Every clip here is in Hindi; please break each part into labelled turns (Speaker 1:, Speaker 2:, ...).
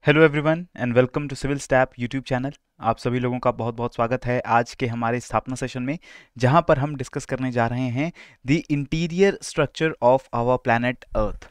Speaker 1: Hello everyone and welcome to civil step YouTube channel. आप सभी लोगों का बहुत बहुत स्वागत है आज के हमारे स्थापना सेशन में, जहां पर हम डिस्कस करने जा रहे हैं the interior structure of our planet Earth.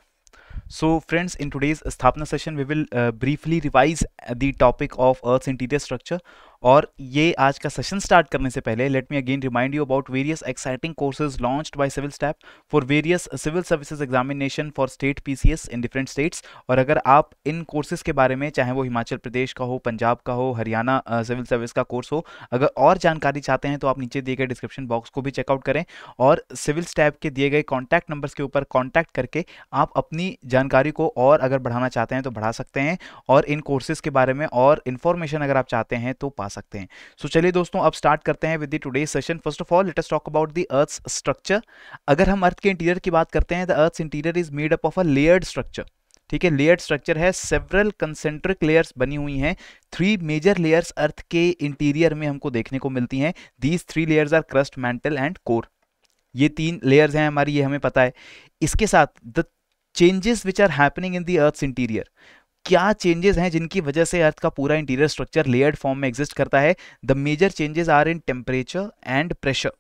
Speaker 1: So friends, in today's स्थापना session we will briefly revise the topic of Earth's interior structure। और ये आज का सेशन स्टार्ट करने से पहले let me again remind you about various exciting courses launched by civil step for various civil services examination for state PCS in different states. और अगर आप इन कोर्सेज के बारे में, चाहे वो हिमाचल प्रदेश का हो, पंजाब का हो, हरियाणा सिविल सर्विस का कोर्स हो, अगर और जानकारी चाहते हैं तो आप नीचे दिए गए डिस्क्रिप्शन बॉक्स को भी चेकआउट करें और सिविल स्टैप के दिए गए कॉन्टैक्ट नंबर्स के ऊपर कॉन्टैक्ट करके आप अपनी जानकारी को और अगर बढ़ाना चाहते हैं तो बढ़ा सकते हैं, और इन कोर्सेज के बारे में और इन्फॉर्मेशन अगर आप चाहते हैं तो पा सकते हैं। सो चलिए दोस्तों, अब स्टार्ट करते हैं with the today's session. First of all let us talk about the Earth's structure. अगर हम अर्थ के इंटीरियर की बात करते हैं, the Earth's interior is made up of a layered structure. ठीक है, लेयर्ड स्ट्रक्चर है, सेवरल कंसेंट्रिक लेयर्स बनी हुई हैं। 3 मेजर लेयर्स अर्थ के इंटीरियर में हमको देखने को मिलती हैं। These 3 layers are crust, mantle and core. ये 3 लेयर्स हैं हमारी, ये हमें पता है। इसके साथ the changes which are happening in the Earth's interior, क्या चेंजेस हैं जिनकी वजह से अर्थ का पूरा इंटीरियर स्ट्रक्चर लेयर्ड फॉर्म में एग्जिस्ट करता है। The major changes are in temperature and pressure.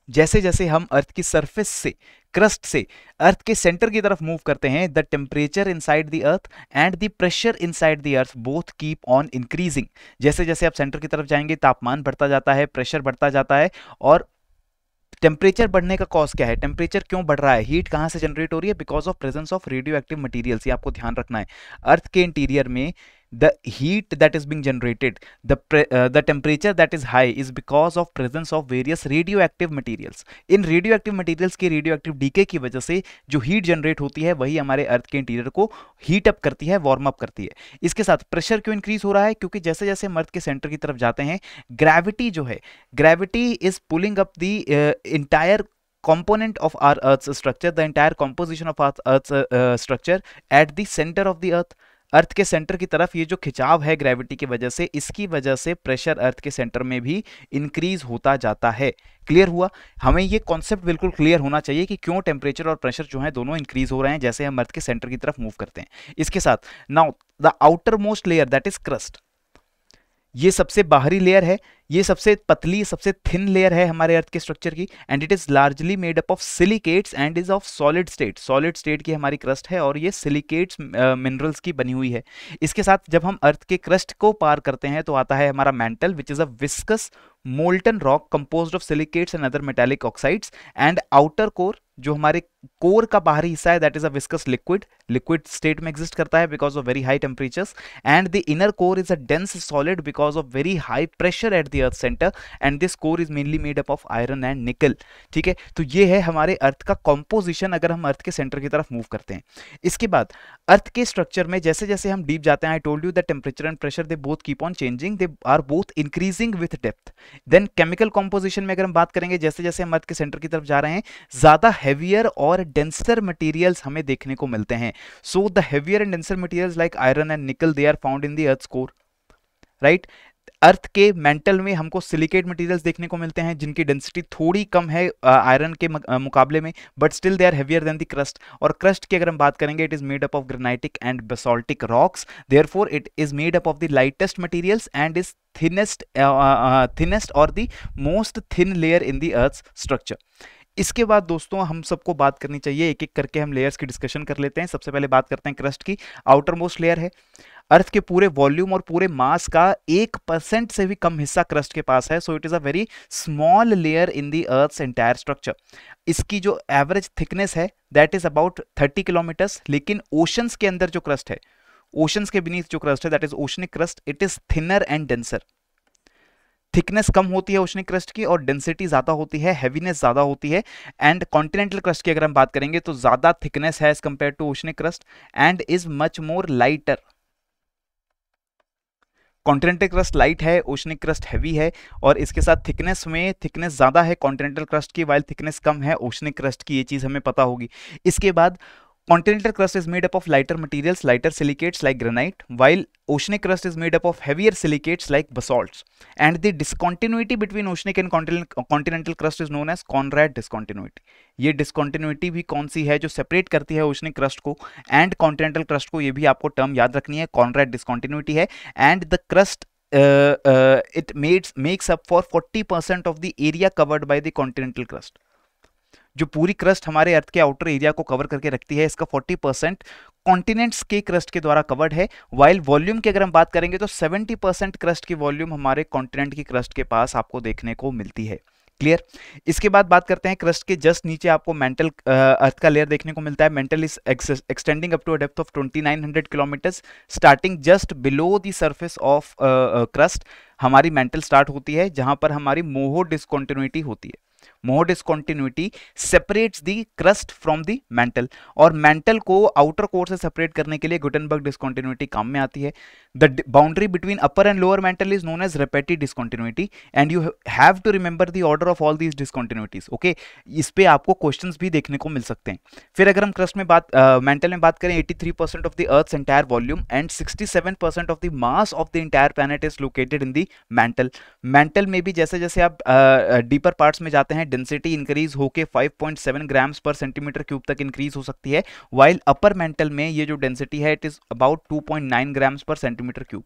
Speaker 1: जैसे जैसे हम अर्थ की सरफेस से, क्रस्ट से अर्थ के सेंटर की तरफ मूव करते हैं, the temperature inside the earth and the pressure inside the earth both keep on increasing. जैसे जैसे आप सेंटर की तरफ जाएंगे तापमान बढ़ता जाता है, प्रेशर बढ़ता जाता है। और टेम्परेचर बढ़ने का कॉज क्या है, टेम्परेचर क्यों बढ़ रहा है, हीट कहां से जनरेट हो रही है, because of presence of radio active materials. ये आपको ध्यान रखना है। अर्थ के इंटीरियर में the heat that is being generated, the temperature that is high is because of presence of various radioactive materials। In radioactive materials की radioactive decay की वजह से जो heat generate होती है वही हमारे अर्थ के इंटीरियर को heat up करती है, वार्म अप करती है। इसके साथ प्रेशर क्यों इंक्रीज हो रहा है, क्योंकि जैसे जैसे हम अर्थ के सेंटर की तरफ जाते हैं, ग्रेविटी जो है, gravity is pulling up the entire component of our earth's structure, the entire composition of our earth's structure at the center of the earth। अर्थ के सेंटर की तरफ ये जो खिंचाव है ग्रेविटी की वजह से, इसकी वजह से प्रेशर अर्थ के सेंटर में भी इंक्रीज होता जाता है। क्लियर हुआ? हमें ये कॉन्सेप्ट बिल्कुल क्लियर होना चाहिए कि क्यों टेम्परेचर और प्रेशर जो है दोनों इंक्रीज हो रहे हैं जैसे हम अर्थ के सेंटर की तरफ मूव करते हैं। इसके साथ now the outer most layer that is crust, ये सबसे बाहरी लेयर है, ये सबसे पतली, सबसे थिन लेयर है हमारे अर्थ के स्ट्रक्चर की। And it is largely made up of silicates and is of solid state. Solid state की हमारी क्रस्ट है और ये सिलिकेट्स मिनरल्स की बनी हुई है। इसके साथ जब हम अर्थ के क्रस्ट को पार करते हैं तो आता है हमारा mantle, which is a viscous molten rock composed of silicates and other metallic oxides. And outer core, जो हमारे कोर का बाहरी हिस्सा है, that is a viscous liquid, liquid state में एग्जिस्ट करता है because of very high temperatures. And the inner core is a dense solid because of very high pressure at the Earth centre. And this core is mainly made up of iron and निकल। ठीक है, तो ये है हमारे अर्थ का कॉम्पोजिशन अगर हम अर्थ के सेंटर की तरफ मूव करते हैं। इसके बाद अर्थ के स्ट्रक्चर में जैसे जैसे हम डीप जाते हैं, I told you that temperature and pressure they both keep on changing, they are both increasing with depth. Then chemical composition में अगर हम बात करेंगे, जैसे जैसे हम अर्थ के सेंटर की तरफ जा रहे हैं, ज्यादा हैवियर और डेंसर मटेरियल्स हमें देखने को मिलते हैं। So the heavier and denser materials like iron and nickel, they are found in the earth's core. Right, earth के मेंटल में हमको सिलिकेट मटेरियल्स देखने को मिलते हैं जिनकी डेंसिटी थोड़ी कम है आयरन के मुकाबले में, but still they are heavier than the crust. और क्रस्ट की अगर हम बात करेंगे, it is made up of granitic and basaltic rocks, therefore it is made up of the lightest materials and is thinnest or the most thin layer in the earth structure. इसके बाद दोस्तों हम सबको बात करनी चाहिए, एक एक करके हम लेयर्स की डिस्कशन कर लेते हैं। सबसे पहले बात करते हैं क्रस्ट की। आउटर मोस्ट लेयर है, अर्थ के पूरे वॉल्यूम और पूरे मास का 1% से भी कम हिस्सा क्रस्ट के पास है। So it is a very small layer in the Earth's entire structure. इसकी जो एवरेज थिकनेस है दैट इज अबाउट 30 किलोमीटर्स। लेकिन ओशंस के अंदर जो क्रस्ट है, ओशंस के बीनीथ जो क्रस्ट है, that is oceanic crust, it is thinner and denser. Thickness कम होती है ओशनिक क्रस्ट की और डेंसिटी ज्यादा होती है, हैवीनेस ज्यादा होती है। एंड कॉन्टिनेंटल क्रस्ट की अगर हम बात करेंगे तो ज्यादा थिकनेस है as compare to oceanic crust and is much more lighter. Continental crust light है, ओशनिक क्रस्ट हैवी है। और इसके साथ थिकनेस में थिकनेस ज्यादा है कॉन्टिनेंटल क्रस्ट की, वाइल थिकनेस कम है ओशनिक क्रस्ट की, ये चीज हमें पता होगी। इसके बाद Continental crust is made up of lighter materials, lighter silicates like granite, while oceanic crust is made up of heavier silicates like basalts. And the discontinuity between oceanic and continental crust is known as Conrad discontinuity. ये discontinuity भी कौन सी है जो separate करती है oceanic crust को and continental crust को, ये भी आपको term याद रखनी है, Conrad discontinuity है. And the crust it makes up for 40% of the area covered by the continental crust. जो पूरी क्रस्ट हमारे अर्थ के आउटर एरिया को कवर करके रखती है, इसका 40% कॉन्टिनेंट्स के क्रस्ट के द्वारा कवर्ड है. वाइल वॉल्यूम की अगर हम बात करेंगे तो 70% क्रस्ट की वॉल्यूम हमारे कॉन्टिनेंट की क्रस्ट के पास आपको देखने को मिलती है. क्लियर. इसके बाद बात करते हैं क्रस्ट के जस्ट नीचे आपको मेंटल अर्थ का लेयर देखने को मिलता है. Mantle is extending up to a depth of 2900 kilometres starting just below the surface of crust. हमारी मेंटल स्टार्ट होती है जहां पर हमारी मोहो डिस्कॉन्टिन्यूटी होती है. Moho discontinuity separates the crust from the mantle, और मेंटल को आउटर कोर से सेपरेट करने के लिए गुटेनबर्ग डिस्कॉन्टिन्यूटी काम में आती है. The boundary between upper and lower mantle is known as Repetti discontinuity and you have to remember the order of all these discontinuities. Okay, इस पे आपको क्वेश्चंस भी देखने को मिल सकते हैं. फिर अगर हम क्रस्ट में मेंटल में बात करें, 83% of the Earth's entire volume and 67% of the mass of the entire planet is located in the mantle. Mantle में भी जैसे जैसे आप डीपर पार्ट्स में जाते हैं, डेंसिटी इंक्रीज होके 5.7 ग्राम्स पर सेंटीमीटर क्यूब तक इंक्रीज हो सकती है. वाइल अपर मेंटल में ये जो डेंसिटी है इट इज अबाउट 2.9 ग्राम्स पर सेंटीमीटर क्यूब.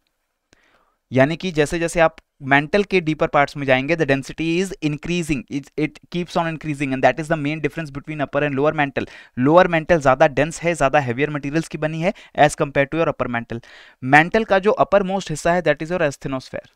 Speaker 1: यानी कि जैसे जैसे आप मेंटल के डीपर पार्ट्स में जाएंगे the density is increasing, it keeps on increasing and that is the main difference between upper and lower mantle. Lower mantle ज्यादा डेंस है, ज्यादा हेवियर मटेरियल्स की बनी है as compare to your upper mantle. Mantle का जो अपर मोस्ट हिस्सा है that is your asthenosphere.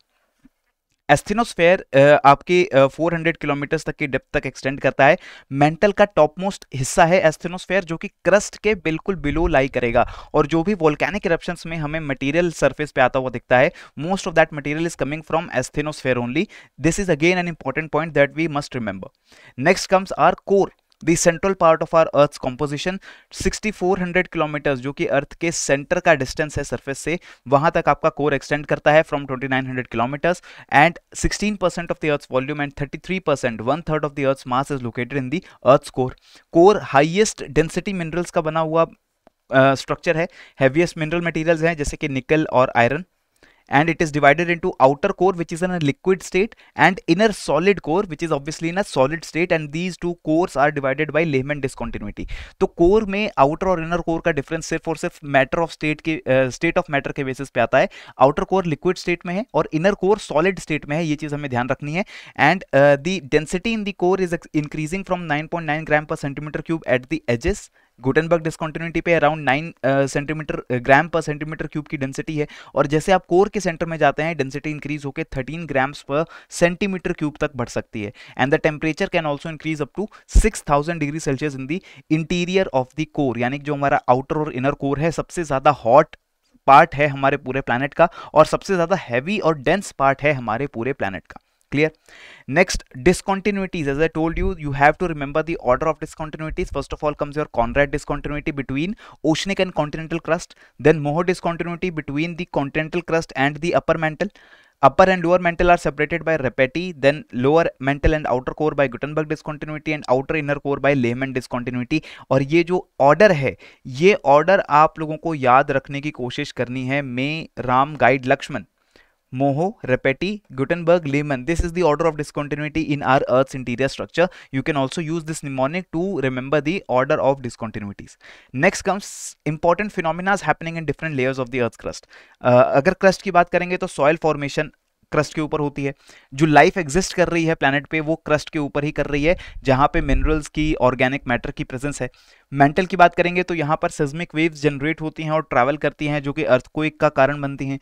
Speaker 1: Asthenosphere आपके 400 किलोमीटर तक की डेप्थ तक एक्सटेंड करता है. मेंटल का टॉप मोस्ट हिस्सा है एस्थेनोस्फेयर, जो कि क्रस्ट के बिल्कुल बिलो लाई करेगा, और जो भी वोल्केनिक इरप्शंस में हमें मटेरियल सरफेस पे आता हुआ दिखता है, most of that material is coming from asthenosphere only. This is again an important point that we must remember. Next comes our core, the central part of our Earth's composition. 6400 kilometres जो कि अर्थ के सेंटर का डिस्टेंस है सरफेस से, वहां तक आपका कोर एक्सटेंड करता है from 2900 kilometres. And 16% of the Earth's volume and 33%, 1/3 of the Earth's mass is located in the earth's core. Core highest density minerals का बना हुआ स्ट्रक्चर है. हेवीएस्ट मिनरल मटेरियल्स हैं जैसे कि निकल और iron. And it is divided into outer core which is in a liquid state and inner solid core which is obviously in a solid state, and these two cores are divided by Lehman discontinuity. तो core में outer और inner core का difference सिर्फ और सिर्फ matter of state के state of matter के basis पे आता है. outer core liquid state में है और inner core solid state में है, ये चीज हमें ध्यान रखनी है. and the density in the core is increasing from 9.9 gram per centimeter cube at the edges. Gutenberg discontinuity पे अराउंड 9 ग्राम पर सेंटीमीटर क्यूब की डेंसिटी है, और जैसे आप कोर के सेंटर में जाते हैं डेंसिटी इंक्रीज होकर 13 ग्राम्स पर सेंटीमीटर क्यूब तक बढ़ सकती है. And the temperature can also increase up to 6000 degree Celsius in the interior of the core. यानी कि जो हमारा आउटर और इनर कोर है सबसे ज्यादा हॉट पार्ट है हमारे पूरे प्लैनेट का, और सबसे ज्यादा हैवी और डेंस पार्ट है हमारे पूरे प्लैनेट का. Clear? Next, discontinuities. As I told you, you have to remember the order of discontinuities. First of all comes your Conrad discontinuity between oceanic and continental crust. Then Moho discontinuity between the continental crust and the upper mantle. Upper and lower mantle are separated by Repetti. Then lower mantle and outer core by Gutenberg discontinuity and outer inner core by Lehman discontinuity. और ये जो order है, ये order आप लोगों को याद रखने की कोशिश करनी है. May Ram guide Lakshman, Moho, Repetti, Gutenberg, Lehman. This is the order of discontinuity in our Earth's interior structure. You can also use this mnemonic to remember the order of discontinuities. Next comes important phenomena happening in different layers of the Earth's crust. अगर crust की बात करेंगे तो soil formation क्रस्ट के ऊपर होती है. जो लाइफ एग्जिस्ट कर रही है प्लैनेट पे वो क्रस्ट के ऊपर ही कर रही है, जहां पे मिनरल्स की, ऑर्गेनिक मैटर की प्रेजेंस है. मेंटल की बात करेंगे तो यहाँ पर सिस्मिक वेव्स जनरेट होती हैं और ट्रैवल करती हैं जो कि अर्थक्वेक का कारण बनती हैं.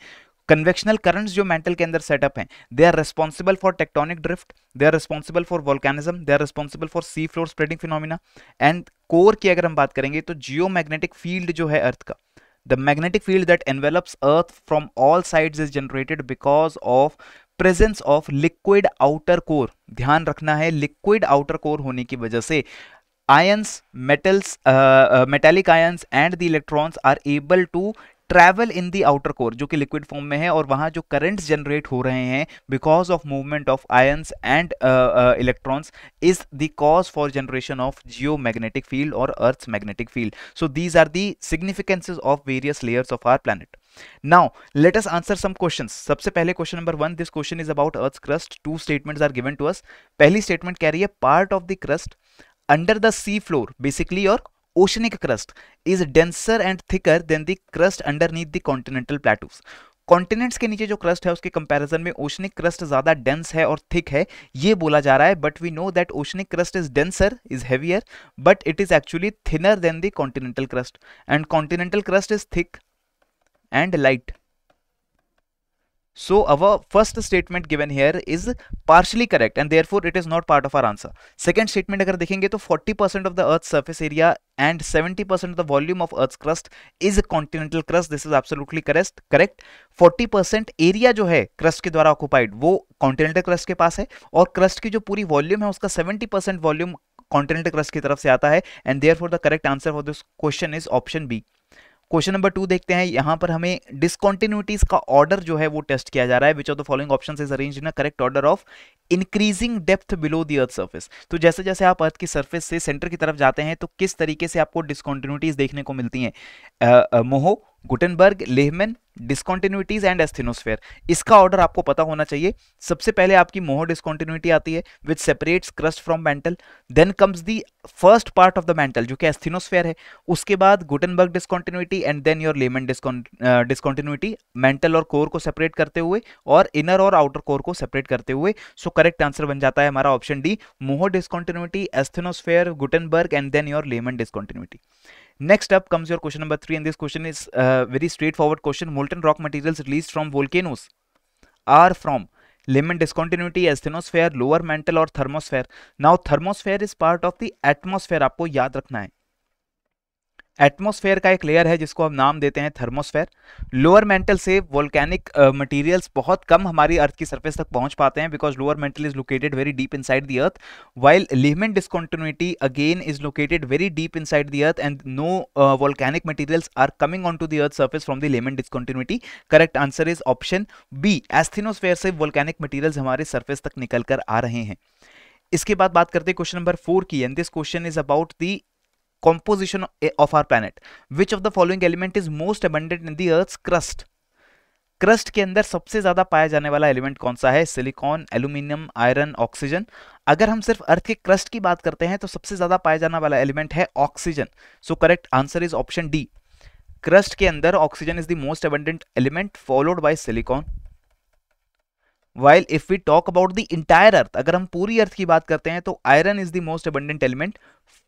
Speaker 1: कन्वेक्शनल करंट्स जो मेंटल के अंदर सेटअप हैं, they are responsible for tectonic drift, they are responsible for volcanism, they are responsible for sea floor spreading phenomena. And core की अगर हम बात करेंगे तो जियोमैग्नेटिक फील्ड जो है अर्थ का, the magnetic field that envelopes earth from all sides is generated because of presence of liquid outer core. ध्यान रखना है, लिक्विड आउटर कोर होने की वजह से ions, metals, metallic ions and the electrons are able to travel in the outer core, जो कि लिक्विड फॉर्म में है, और वहां जो करंट्स जनरेट हो रहे हैं because of movement of ions and electrons is the cause for generation of geomagnetic field और earth's magnetic field. So these are the significances of various layers of our planet. Now let us answer some questions. सबसे पहले question number 1, this question is about earth's crust. Two statements are given to us. पहली स्टेटमेंट कह रही है part of the crust under the sea floor, basically your oceanic crust is denser and thicker than the crust underneath the continental plateaus. Continents के नीचे जो क्रस्ट है उसके कंपैरिजन में ओशनिक क्रस्ट ज्यादा डेंस है और थिक है, ये बोला जा रहा है. But we know that oceanic crust is denser, is heavier, but it is actually thinner than the continental crust, and continental crust is thick and light. So our first statement given here is partially correct and therefore it is not part of our answer. Second statement अगर देखेंगे तो 40% of the earth's surface area and 70% of the volume of earth's crust is continental crust. This is absolutely correct. 40% area जो है क्रस्ट के द्वारा ऑक्युपाइड वो कॉन्टिनेंटल क्रस्ट के पास है, और क्रस्ट की जो पूरी वॉल्यूम है उसका 70% वॉल्यूम कॉन्टिनेंटल क्रस्ट की तरफ से आता है, and therefore the correct answer for this question is option B. Question number 2 देखते हैं. यहां पर हमें डिसकंटिन्यूटीज का ऑर्डर जो है वो टेस्ट किया जा रहा है. Which of the following options is arranged in a correct order of increasing depth below the earth surface. तो जैसे जैसे आप अर्थ की सरफेस से सेंटर की तरफ जाते हैं तो किस तरीके से आपको डिसकंटिन्यूटीज देखने को मिलती हैं. मोहो, Gutenberg, Lehman, discontinuities and asthenosphere. इसका ऑर्डर आपको पता होना चाहिए. सबसे पहले आपकी मोहो डिसकंटिन्यूटी आती है which separates crust from mantle. Then comes the first part of the mantle जो कि एस्थेनोस्फेयर है. उसके बाद Gutenberg discontinuity and then your Lehmann discontinuity, mantle और कोर को सेपरेट करते हुए और इनर और आउटर कोर को सेपरेट करते हुए. सो करेक्ट आंसर बन जाता है हमारा option D, Moho discontinuity, asthenosphere, Gutenberg and then your Lehmann discontinuity. Next up comes your question number 3, and this question is very straightforward question. Molten rock materials released from volcanoes are from Lehman discontinuity, asthenosphere, lower mantle और thermosphere. Now thermosphere is part of the atmosphere, आपको याद रखना है. एटमॉस्फेयर का एक लेयर है जिसको हम नाम देते हैं थर्मोस्फेयर. लोअर मेंटल से वोल्केनिक मटेरियल्स बहुत कम हमारी अर्थ की सरफेस तक पहुंच पाते हैं because lower mantle is located very deep inside the earth, while Lehmann discontinuity again is located very deep inside the earth and no volcanic materials are coming on to the earth surface from the Lehmann discontinuity. Correct answer is option B, asthenosphere से वोल्केनिक मटेरियल्स हमारे सरफेस तक निकल कर आ रहे हैं. इसके बाद बात करते हैं क्वेश्चन नंबर 4 की, and this question is about the composition of our planet. Which of the following element is most abundant in the Earth's crust? Crust के अंदर सबसे ज्यादा पाया जाने वाला एलिमेंट कौन सा है? Silicon, aluminium, iron, oxygen. अगर हम सिर्फ अर्थ के क्रस्ट की बात करते हैं तो सबसे ज्यादा पाया जाने वाला एलिमेंट है oxygen. So correct answer is option D. Crust के अंदर oxygen is the most abundant element followed by silicon. While if we talk about the entire earth, अगर हम पूरी अर्थ की बात करते हैं तो iron is the most abundant element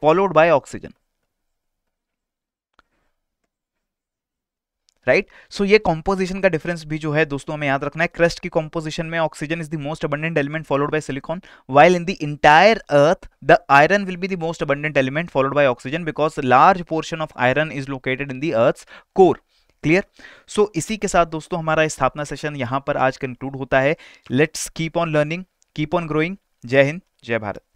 Speaker 1: followed by oxygen. Right. So ये कॉम्पोजिशन का डिफरेंस भी जो है दोस्तों हमें याद रखना है. क्रस्ट की कॉम्पोजिशन में oxygen is the most abundant element followed by silicon, while in the entire earth the iron will be the most abundant element followed by oxygen because large portion of iron is located in the earth's core. Clear. So इसी के साथ दोस्तों हमारा स्थापना सेशन यहां पर आज कंक्लूड होता है. Let's keep on learning, keep on growing. जय हिंद, जय भारत.